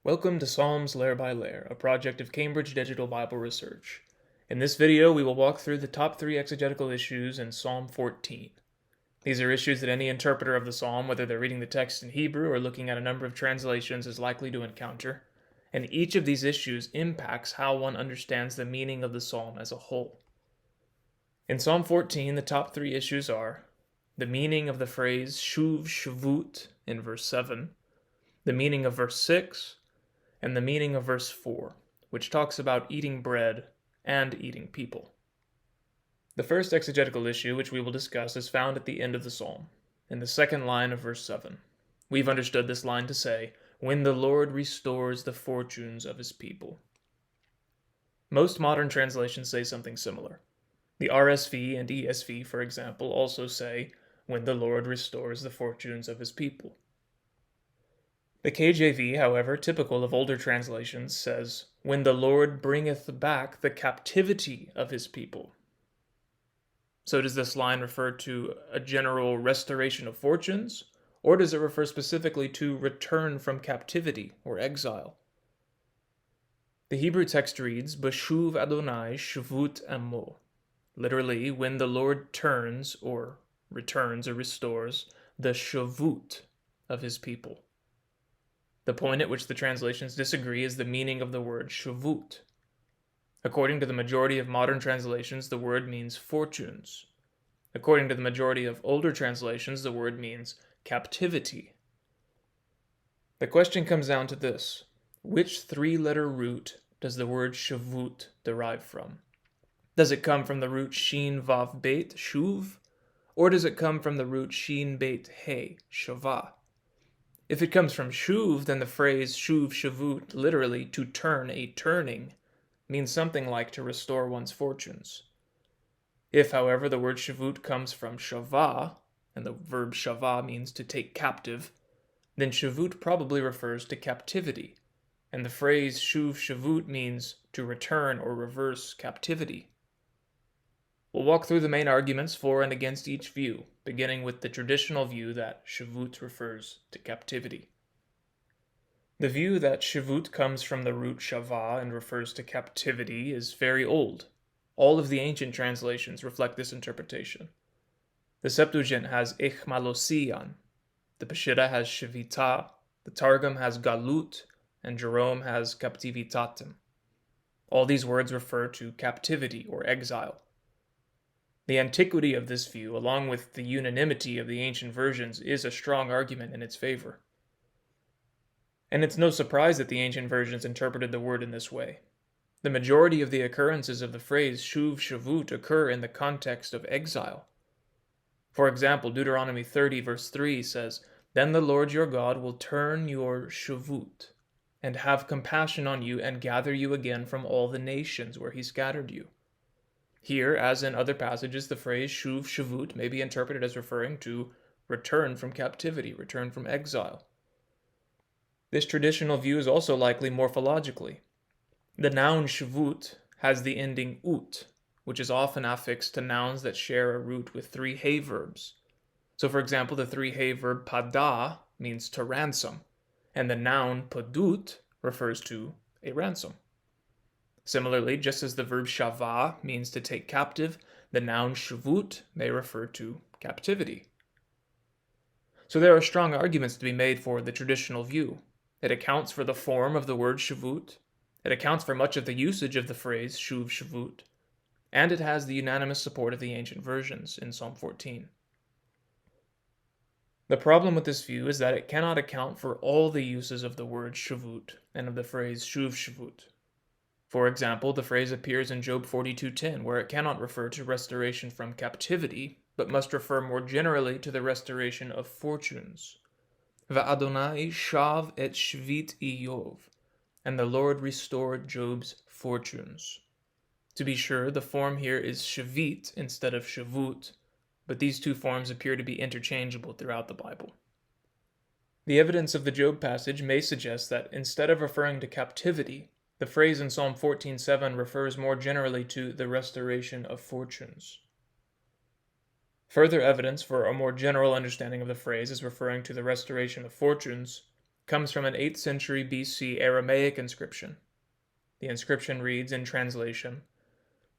Welcome to Psalms Layer by Layer, a project of Cambridge Digital Bible Research. In this video, we will walk through the top 3 exegetical issues in Psalm 14. These are issues that any interpreter of the psalm, whether they're reading the text in Hebrew or looking at a number of translations, is likely to encounter, and each of these issues impacts how one understands the meaning of the psalm as a whole. In Psalm 14, the top 3 issues are the meaning of the phrase shuv shavut in verse 7, the meaning of verse 6, and the meaning of verse 4, which talks about eating bread and eating people. The first exegetical issue which we will discuss is found at the end of the psalm, in the second line of verse 7. We've understood this line to say, "When the Lord restores the fortunes of his people." Most modern translations say something similar. The RSV and ESV, for example, also say, "When the Lord restores the fortunes of his people." The KJV, however, typical of older translations, says, "When the Lord bringeth back the captivity of his people." So does this line refer to a general restoration of fortunes, or does it refer specifically to return from captivity or exile? The Hebrew text reads, "Beshuv Adonai shavut amo," literally, when the Lord turns, or returns or restores, the shavut of his people. The point at which the translations disagree is the meaning of the word shavut. According to the majority of modern translations, the word means fortunes. According to the majority of older translations, the word means captivity. The question comes down to this: which three-letter root does the word shavut derive from? Does it come from the root shin vav beit, shuv, or does it come from the root shin beit he, shavah? If it comes from shuv, then the phrase shuv shavut, literally to turn, a turning, means something like to restore one's fortunes. If, however, the word shavut comes from shavah, and the verb shavah means to take captive, then shavut probably refers to captivity, and the phrase shuv shavut means to return or reverse captivity. We'll walk through the main arguments for and against each view, beginning with the traditional view that shavut refers to captivity. The view that shavut comes from the root shavah and refers to captivity is very old. All of the ancient translations reflect this interpretation. The Septuagint has echmalosian, the Peshitta has shavita, the Targum has galut, and Jerome has captivitatem. All these words refer to captivity or exile. The antiquity of this view, along with the unanimity of the ancient versions, is a strong argument in its favor. And it's no surprise that the ancient versions interpreted the word in this way. The majority of the occurrences of the phrase shuv shavut occur in the context of exile. For example, Deuteronomy 30 verse 3 says, "Then the Lord your God will turn your shavut, and have compassion on you, and gather you again from all the nations where he scattered you." Here, as in other passages, the phrase shuv shavut may be interpreted as referring to return from captivity, return from exile. This traditional view is also likely morphologically. The noun shavut has the ending ut, which is often affixed to nouns that share a root with 3 he verbs. So for example, the 3 he verb pada means to ransom, and the noun padut refers to a ransom. Similarly, just as the verb shavah means to take captive, the noun shavut may refer to captivity. So there are strong arguments to be made for the traditional view. It accounts for the form of the word shavut, it accounts for much of the usage of the phrase shuv shavut, and it has the unanimous support of the ancient versions in Psalm 14. The problem with this view is that it cannot account for all the uses of the word shavut and of the phrase shuv shavut. For example, the phrase appears in Job 42:10, where it cannot refer to restoration from captivity, but must refer more generally to the restoration of fortunes. Va'adonai shav et shvit Iyov, and the Lord restored Job's fortunes. To be sure, the form here is shavit instead of shavut, but these two forms appear to be interchangeable throughout the Bible. The evidence of the Job passage may suggest that instead of referring to captivity, the phrase in Psalm 14:7 refers more generally to the restoration of fortunes. Further evidence for a more general understanding of the phrase as referring to the restoration of fortunes comes from an 8th century BC Aramaic inscription. The inscription reads in translation,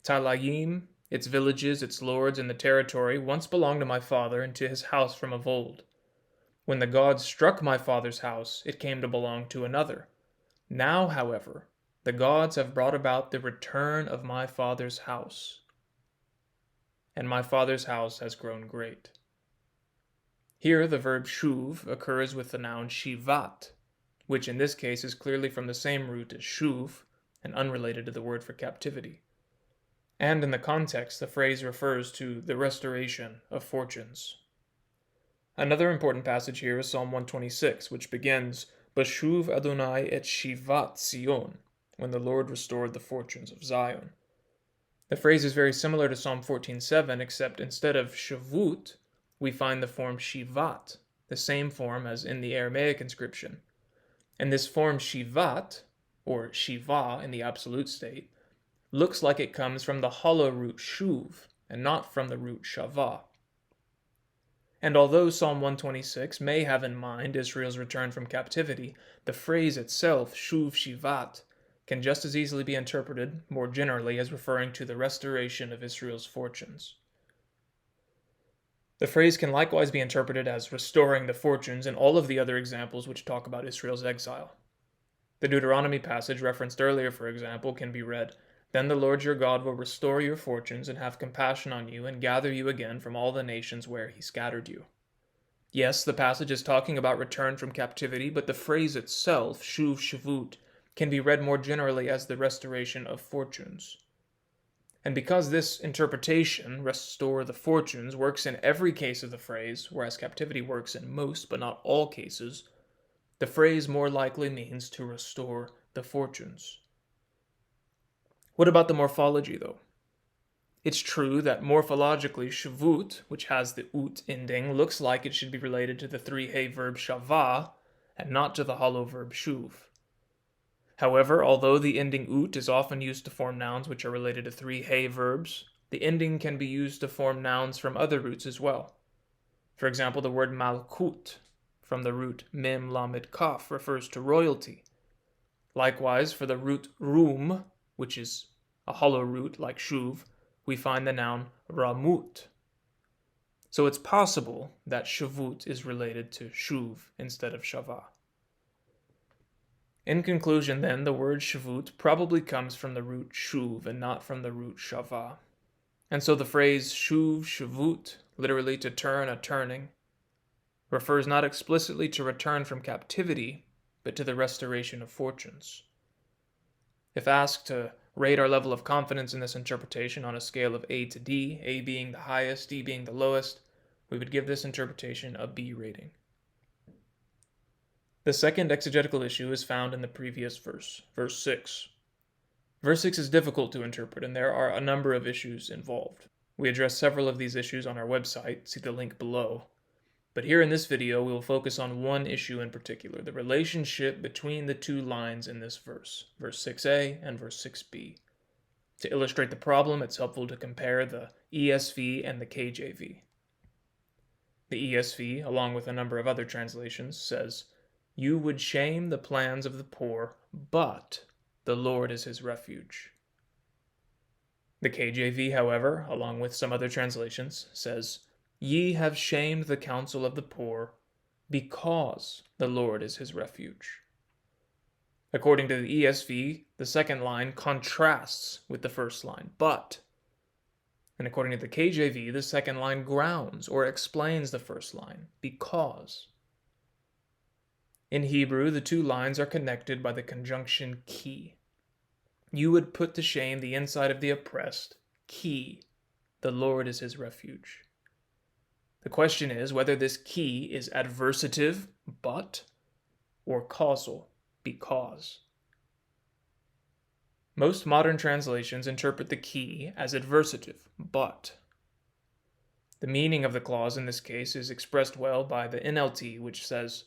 Talayim, its villages, its lords, and the territory once belonged to my father and to his house from of old. When the gods struck my father's house, it came to belong to another. Now, however, the gods have brought about the return of my father's house, and my father's house has grown great. Here, the verb shuv occurs with the noun shivat, which in this case is clearly from the same root as shuv and unrelated to the word for captivity. And in the context, the phrase refers to the restoration of fortunes. Another important passage here is Psalm 126, which begins, Bashuv Adonai et shivat Zion, when the Lord restored the fortunes of Zion. The phrase is very similar to Psalm 14:7, except instead of shavut, we find the form shivat, the same form as in the Aramaic inscription. And this form shivat, or shiva in the absolute state, looks like it comes from the hollow root shuv, and not from the root shava. And although Psalm 126 may have in mind Israel's return from captivity, the phrase itself, shuv shivat, can just as easily be interpreted, more generally, as referring to the restoration of Israel's fortunes. The phrase can likewise be interpreted as restoring the fortunes in all of the other examples which talk about Israel's exile. The Deuteronomy passage referenced earlier, for example, can be read, Then the Lord your God will restore your fortunes and have compassion on you and gather you again from all the nations where he scattered you. Yes, the passage is talking about return from captivity, but the phrase itself, shuv shavut, can be read more generally as the restoration of fortunes. And because this interpretation, restore the fortunes, works in every case of the phrase, whereas captivity works in most but not all cases, the phrase more likely means to restore the fortunes. What about the morphology, though? It's true that morphologically shavut, which has the ut ending, looks like it should be related to the three-hay verb shava and not to the hollow verb shuv. However, although the ending ut is often used to form nouns which are related to three-hay verbs, the ending can be used to form nouns from other roots as well. For example, the word malkut, from the root mem lamed kaf, refers to royalty. Likewise, for the root rum, which is a hollow root like shuv, we find the noun ramut. So it's possible that shavut is related to shuv instead of shava. In conclusion, then, the word shavut probably comes from the root shuv and not from the root shava. And so the phrase shuv shavut, literally to turn a turning, refers not explicitly to return from captivity, but to the restoration of fortunes. If asked to rate our level of confidence in this interpretation on a scale of A to D, A being the highest, D being the lowest, we would give this interpretation a B rating. The second exegetical issue is found in the previous verse, verse 6. Verse 6 is difficult to interpret, and there are a number of issues involved. We address several of these issues on our website, see the link below. But here in this video, we will focus on one issue in particular, the relationship between the two lines in this verse, verse 6a and verse 6b. To illustrate the problem, it's helpful to compare the ESV and the KJV. The ESV, along with a number of other translations, says, You would shame the plans of the poor, but the Lord is his refuge. The KJV, however, along with some other translations, says, Ye have shamed the counsel of the poor, because the Lord is his refuge. According to the ESV, the second line contrasts with the first line, but. And according to the KJV, the second line grounds or explains the first line, because. In Hebrew, the two lines are connected by the conjunction ki. You would put to shame the inside of the oppressed, ki. The Lord is his refuge. The question is whether this ki is adversative, but, or causal, because. Most modern translations interpret the ki as adversative, but. The meaning of the clause in this case is expressed well by the NLT, which says,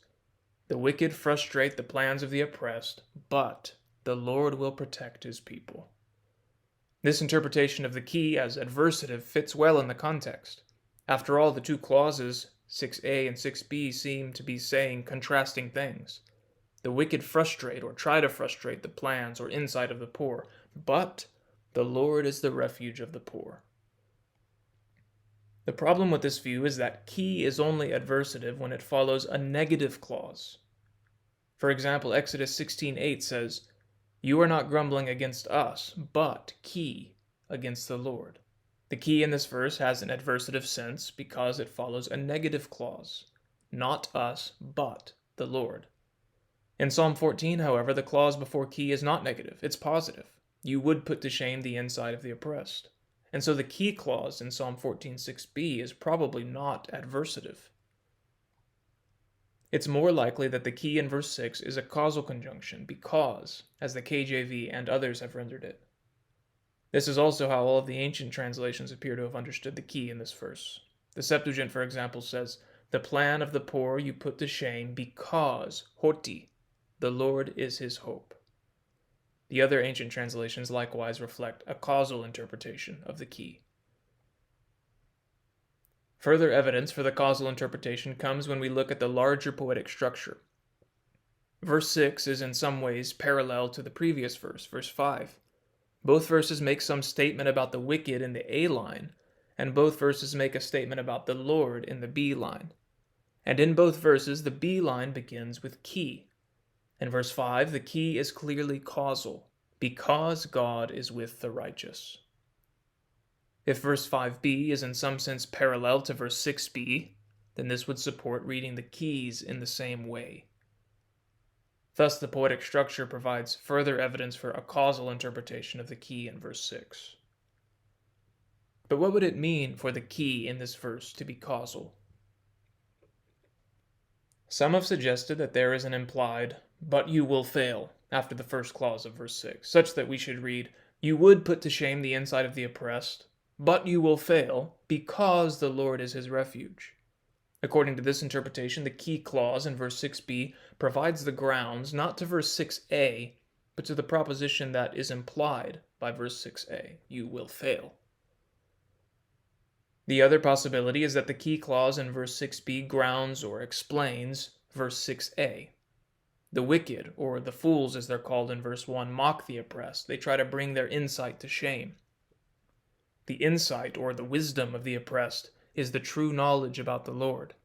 The wicked frustrate the plans of the oppressed, but the Lord will protect his people. This interpretation of the ki as adversative fits well in the context. After all, the two clauses, 6a and 6b, seem to be saying contrasting things. The wicked frustrate or try to frustrate the plans or insight of the poor, but the Lord is the refuge of the poor. The problem with this view is that key is only adversative when it follows a negative clause. For example, Exodus 16:8 says, "You are not grumbling against us, but key against the Lord." The key in this verse has an adversative sense because it follows a negative clause. Not us, but the Lord. In Psalm 14, however, the clause before key is not negative, it's positive. You would put to shame the insight of the oppressed. And so the key clause in Psalm 14:6b is probably not adversative. It's more likely that the key in verse 6 is a causal conjunction because, as the KJV and others have rendered it. This is also how all of the ancient translations appear to have understood the key in this verse. The Septuagint, for example, says, "The plan of the poor you put to shame because, hoti, the Lord is his hope." The other ancient translations likewise reflect a causal interpretation of the key. Further evidence for the causal interpretation comes when we look at the larger poetic structure. Verse 6 is in some ways parallel to the previous verse, verse 5. Both verses make some statement about the wicked in the A line, and both verses make a statement about the Lord in the B line. And in both verses, the B line begins with key. In verse 5, the key is clearly causal, because God is with the righteous. If verse 5b is in some sense parallel to verse 6b, then this would support reading the keys in the same way. Thus, the poetic structure provides further evidence for a causal interpretation of the key in verse 6. But what would it mean for the key in this verse to be causal? Some have suggested that there is an implied, "but you will fail," after the first clause of verse 6, such that we should read, "You would put to shame the insight of the oppressed, but you will fail, because the Lord is his refuge." According to this interpretation, the key clause in verse 6b provides the grounds not to verse 6a, but to the proposition that is implied by verse 6a, "You will fail." The other possibility is that the key clause in verse 6b grounds or explains verse 6a. The wicked, or the fools as they're called in verse 1, mock the oppressed. They try to bring their insight to shame. The insight, or the wisdom of the oppressed, is the true knowledge about the Lord.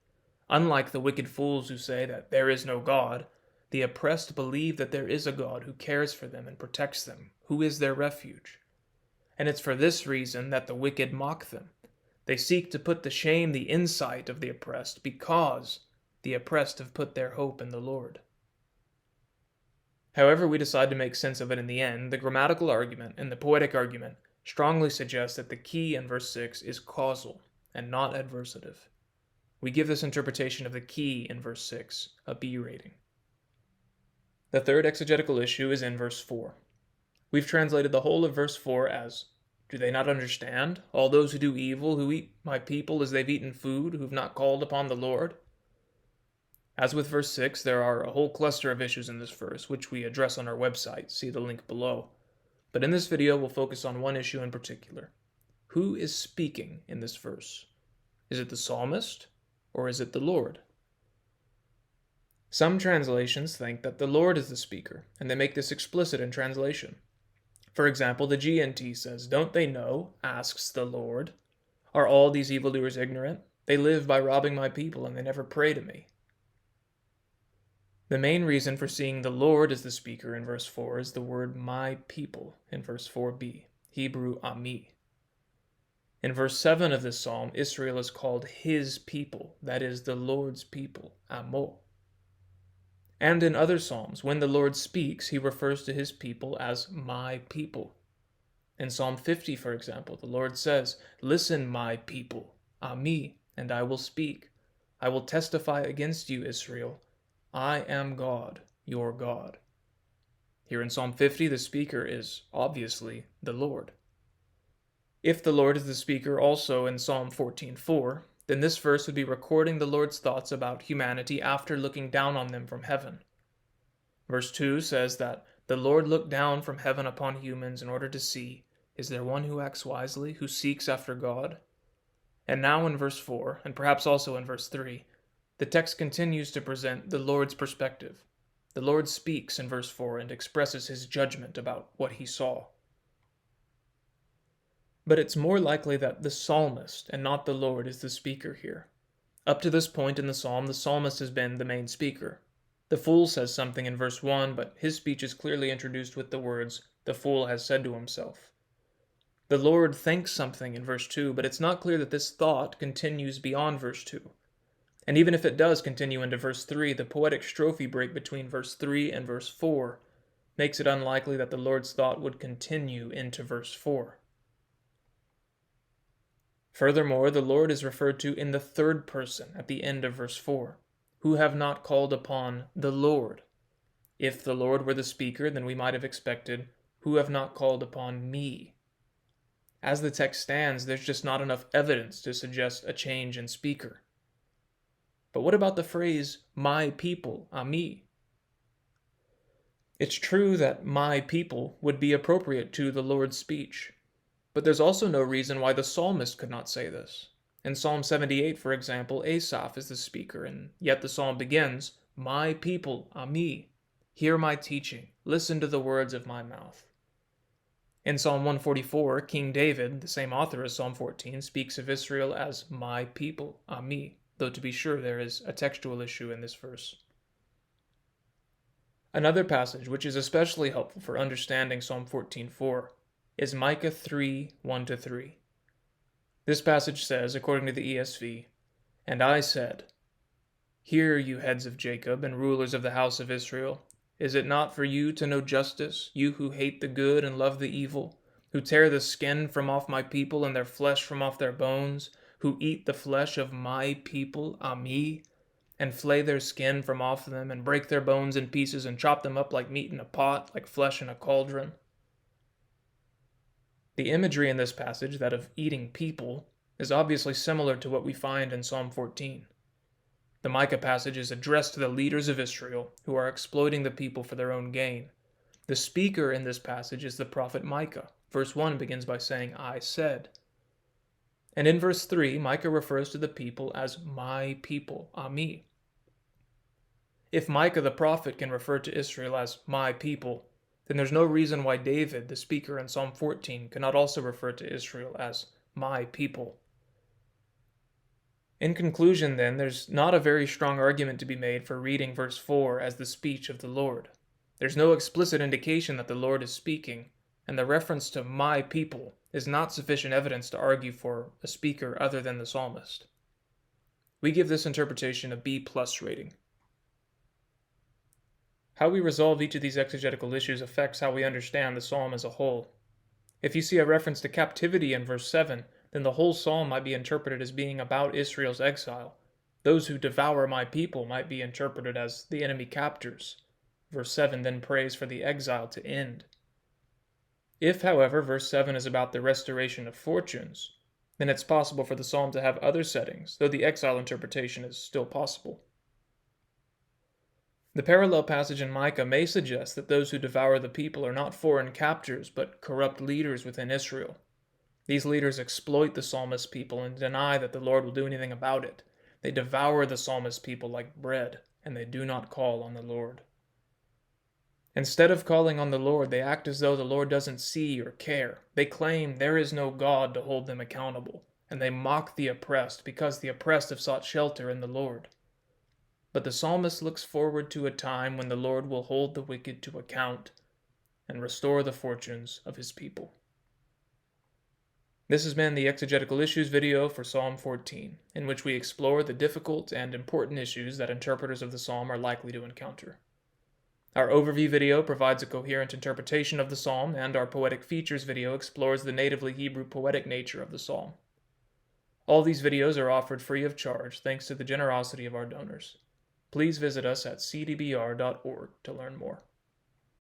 Unlike the wicked fools who say that there is no God, the oppressed believe that there is a God who cares for them and protects them, who is their refuge. And it's for this reason that the wicked mock them. They seek to put to shame the insight of the oppressed because the oppressed have put their hope in the Lord. However we decide to make sense of it in the end, the grammatical argument and the poetic argument strongly suggest that the key in verse 6 is causal and not adversative. We give this interpretation of the key in verse 6 a B rating. The third exegetical issue is in verse 4. We've translated the whole of verse 4 as, "Do they not understand, all those who do evil, who eat my people as they've eaten food, who've not called upon the Lord?" As with verse 6, there are a whole cluster of issues in this verse, which we address on our website, see the link below. But in this video, we'll focus on one issue in particular. Who is speaking in this verse? Is it the psalmist, or is it the Lord? Some translations think that the Lord is the speaker, and they make this explicit in translation. For example, the GNT says, "Don't they know, asks the Lord. Are all these evildoers ignorant? They live by robbing my people, and they never pray to me." The main reason for seeing the Lord as the speaker in verse 4 is the word "my people" in verse 4b, Hebrew ami. In verse 7 of this psalm, Israel is called his people, that is, the Lord's people, amo. And in other psalms, when the Lord speaks, he refers to his people as my people. In Psalm 50, for example, the Lord says, "Listen, my people, ami, and I will speak. I will testify against you, Israel. I am God, your God." Here in Psalm 50, the speaker is obviously the Lord. If the Lord is the speaker also in Psalm 14:4, then this verse would be recording the Lord's thoughts about humanity after looking down on them from heaven. Verse 2 says that the Lord looked down from heaven upon humans in order to see, is there one who acts wisely, who seeks after God? And now in verse 4, and perhaps also in verse 3, the text continues to present the Lord's perspective. The Lord speaks in verse 4 and expresses his judgment about what he saw. But it's more likely that the psalmist and not the Lord is the speaker here. Up to this point in the psalm, the psalmist has been the main speaker. The fool says something in verse 1, but his speech is clearly introduced with the words, "The fool has said to himself." The Lord thinks something in verse 2, but it's not clear that this thought continues beyond verse 2. And even if it does continue into verse 3, the poetic strophe break between verse 3 and verse 4 makes it unlikely that the Lord's thought would continue into verse 4. Furthermore, the Lord is referred to in the third person at the end of verse 4, who have not called upon the Lord. If the Lord were the speaker, then we might have expected, who have not called upon me. As the text stands, there's just not enough evidence to suggest a change in speaker. But what about the phrase, my people, ami? It's true that my people would be appropriate to the Lord's speech, but there's also no reason why the psalmist could not say this. In Psalm 78, for example, Asaph is the speaker, and yet the psalm begins, my people, ami, hear my teaching, listen to the words of my mouth. In Psalm 144, King David, the same author as Psalm 14, speaks of Israel as my people, ami, though to be sure there is a textual issue in this verse. Another passage which is especially helpful for understanding Psalm 14:4 is Micah 3:1-3. This passage says, according to the ESV, "And I said, Hear, you heads of Jacob and rulers of the house of Israel. Is it not for you to know justice, you who hate the good and love the evil, who tear the skin from off my people and their flesh from off their bones, who eat the flesh of my people, ami, and flay their skin from off them, and break their bones in pieces, and chop them up like meat in a pot, like flesh in a cauldron?" The imagery in this passage, that of eating people, is obviously similar to what we find in Psalm 14. The Micah passage is addressed to the leaders of Israel, who are exploiting the people for their own gain. The speaker in this passage is the prophet Micah. Verse 1 begins by saying, I said. And in verse 3, Micah refers to the people as my people, ami. If Micah the prophet can refer to Israel as my people, then there's no reason why David, the speaker in Psalm 14, cannot also refer to Israel as my people. In conclusion, then, there's not a very strong argument to be made for reading verse 4 as the speech of the Lord. There's no explicit indication that the Lord is speaking, and the reference to my people is not sufficient evidence to argue for a speaker other than the psalmist. We give this interpretation a B+ rating. How we resolve each of these exegetical issues affects how we understand the psalm as a whole. If you see a reference to captivity in verse 7, then the whole psalm might be interpreted as being about Israel's exile. Those who devour my people might be interpreted as the enemy captors. Verse 7 then prays for the exile to end. If, however, verse 7 is about the restoration of fortunes, then it's possible for the psalm to have other settings, though the exile interpretation is still possible. The parallel passage in Micah may suggest that those who devour the people are not foreign captors, but corrupt leaders within Israel. These leaders exploit the psalmist's people and deny that the Lord will do anything about it. They devour the psalmist's people like bread, and they do not call on the Lord. Instead of calling on the Lord, they act as though the Lord doesn't see or care. They claim there is no God to hold them accountable, and they mock the oppressed because the oppressed have sought shelter in the Lord. But the psalmist looks forward to a time when the Lord will hold the wicked to account and restore the fortunes of his people. This has been the Exegetical Issues video for Psalm 14, in which we explore the difficult and important issues that interpreters of the psalm are likely to encounter. Our overview video provides a coherent interpretation of the psalm, and our Poetic Features video explores the natively Hebrew poetic nature of the psalm. All these videos are offered free of charge thanks to the generosity of our donors. Please visit us at cdbr.org to learn more.